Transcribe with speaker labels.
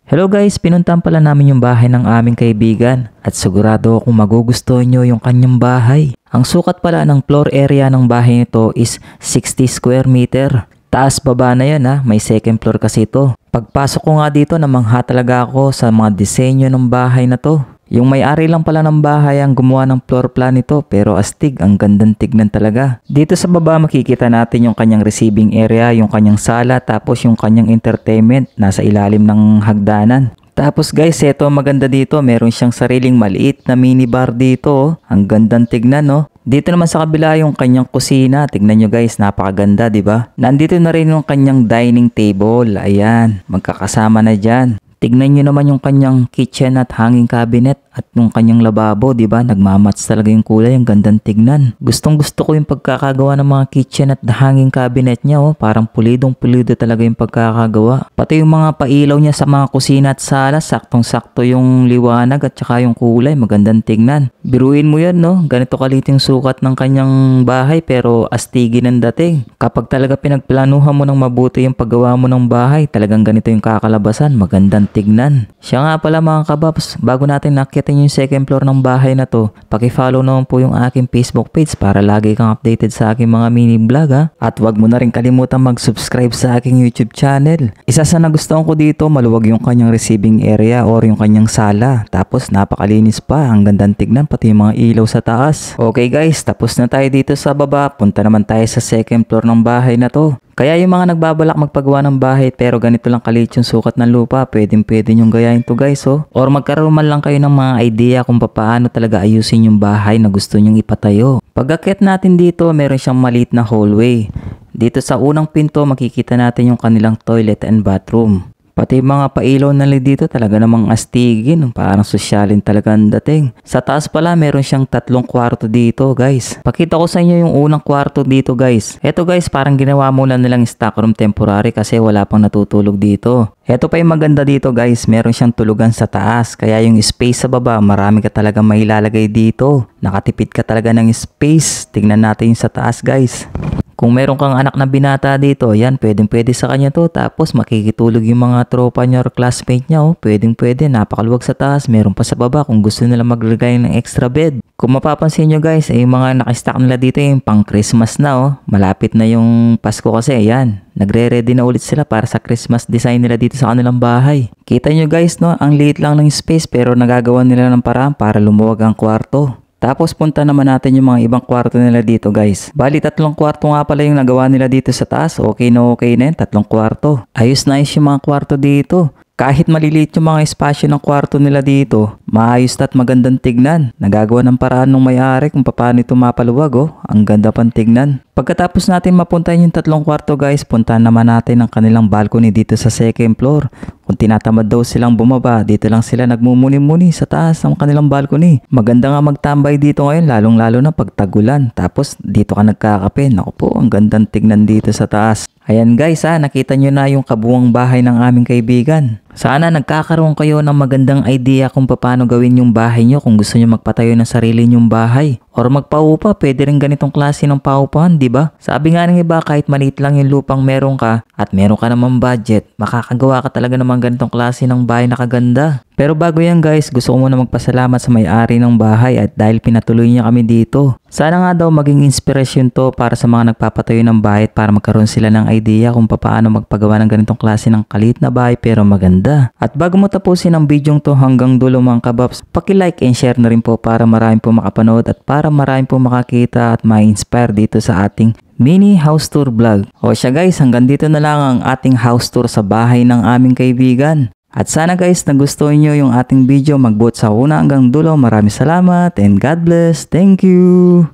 Speaker 1: Hello guys, pinuntahan pala namin yung bahay ng aming kaibigan at sigurado akong magugustuhan nyo yung kanyang bahay. Ang sukat pala ng floor area ng bahay nito is 60 square meter. Taas baba na yan ha, may second floor kasi ito. Pagpasok ko nga dito, namangha talaga ako sa mga disenyo ng bahay na to. Yung may-ari lang pala ng bahay ang gumawa ng floor plan nito pero astig, ang gandang tignan talaga. Dito sa baba makikita natin yung kanyang receiving area, yung kanyang sala, tapos yung kanyang entertainment nasa ilalim ng hagdanan. Tapos guys, eto maganda dito, meron siyang sariling maliit na minibar dito. Oh. Ang gandang tignan no. Dito naman sa kabila yung kanyang kusina. Tignan nyo guys, napakaganda, di ba? Nandito na rin yung kanyang dining table. Ayan, magkakasama na dyan. Tignan nyo naman yung kanyang kitchen at hanging cabinet at yung kanyang lababo, di ba? Nagmamatch talaga yung kulay, ang gandang tignan. Gustong gusto ko yung pagkakagawa ng mga kitchen at hanging cabinet niya, oh. Parang pulidong-pulido talaga yung pagkakagawa. Pati yung mga pailaw niya sa mga kusina at sala, saktong-sakto yung liwanag at saka yung kulay, magandang tignan. Biruin mo yan, no? Ganito kalit yung sukat ng kanyang bahay pero astigin ang dating. Kapag talaga pinagplanuhan mo ng mabuti yung paggawa mo ng bahay, talagang ganito yung kakalabasan, magandang tignan. Siya nga pala mga kababs, bago natin nakitin yung second floor ng bahay na to, paki-follow naman po yung aking Facebook page para lagi kang updated sa aking mga mini vlog ha. At wag mo na rin kalimutan mag-subscribe sa aking YouTube channel. Isa sa nagustuhan ko dito, maluwag yung kanyang receiving area or yung kanyang sala. Tapos napakalinis pa, ang gandang tignan, pati yung mga ilaw sa taas. Okay guys, tapos na tayo dito sa baba. Punta naman tayo sa second floor ng bahay na to. Kaya yung mga nagbabalak magpagawa ng bahay pero ganito lang kalit yung sukat ng lupa, pwede nyong gayahin to guys oh. Or magkaroon man lang kayo ng mga idea kung paano talaga ayusin yung bahay na gusto nyong ipatayo. Pag-akyat natin dito, meron siyang maliit na hallway. Dito sa unang pinto makikita natin yung kanilang toilet and bathroom. Pati mga pailaw na dito talaga namang astigin. Parang sosyalin talaga ang dating. Sa taas pala meron siyang 3 kwarto dito guys. Pakita ko sa inyo yung unang kwarto dito guys. Eto guys, parang ginawa muna nilang stock room temporary kasi wala pang natutulog dito. Eto pa yung maganda dito guys, meron siyang tulugan sa taas. Kaya yung space sa baba, marami ka talaga mailalagay dito. Nakatipid ka talaga ng space. Tignan natin yung sa taas guys. Kung meron kang anak na binata dito, yan, pwede sa kanya to. Tapos makikitulog yung mga tropa niya or classmate niya, oh. Pwede, napakaluwag sa taas. Meron pa sa baba kung gusto nila maglagay ng extra bed. Kung mapapansin nyo guys, yung mga nakastock nila dito yung pang Christmas na, oh. Malapit na yung Pasko kasi, yan. Nagre-ready na ulit sila para sa Christmas design nila dito sa kanilang bahay. Kita nyo guys, no, ang liit lang ng space pero nagagawa nila ng paraan para lumuwag ang kwarto. Tapos punta naman natin yung mga ibang kwarto nila dito guys. Bali 3 kwarto nga pala yung nagawa nila dito sa taas. Okay na yun, 3 kwarto. Ayos na yung mga kwarto dito. Kahit maliliit yung mga espasyo ng kwarto nila dito, maayos at magandang tignan. Nagagawa ng paraan ng may-ari kung paano ito mapaluwag oh. Ang ganda pang tignan. Pagkatapos natin mapuntahan yung 3 kwarto guys, puntahan naman natin ang kanilang balcony dito sa second floor. Kung tinatamad daw silang bumaba, dito lang sila nagmumuni-muni sa taas ng kanilang balcony. Maganda nga magtambay dito ngayon, lalong-lalo na pag tagulan. Tapos dito ka nagkakape. Naku po, ang gandang tignan dito sa taas. Ayan guys ha, nakita nyo na yung kabuuang bahay ng aming kaibigan. Sana nagkakaroon kayo ng magandang idea kung paano gawin yung bahay nyo kung gusto nyo magpatayo ng sarili nyong bahay. Or magpaupa, pwede rin ganitong klase ng paupahan, di ba? Sabi nga ng iba, kahit maliit lang yung lupang meron ka at meron ka namang budget, makakagawa ka talaga naman ganitong klase ng bahay na kaganda. Pero bago yan guys, gusto ko muna magpasalamat sa may-ari ng bahay at dahil pinatuloy niya kami dito. Sana nga daw maging inspirasyon to para sa mga nagpapatayo ng bahay at para magkaroon sila ng idea kung paano magpagawa ng ganitong klase ng kalit na bahay pero maganda. At bago mo tapusin ang video to hanggang dulo mga kababs, paki-like and share na rin po para marami po makapanood at para marami po makakita at ma-inspire dito sa ating mini house tour vlog. O siya guys, hanggang dito na lang ang ating house tour sa bahay ng aming kaibigan. At sana guys, nagustuhan nyo yung ating video, mag-vote sa una hanggang dulo. Maraming salamat and God bless. Thank you!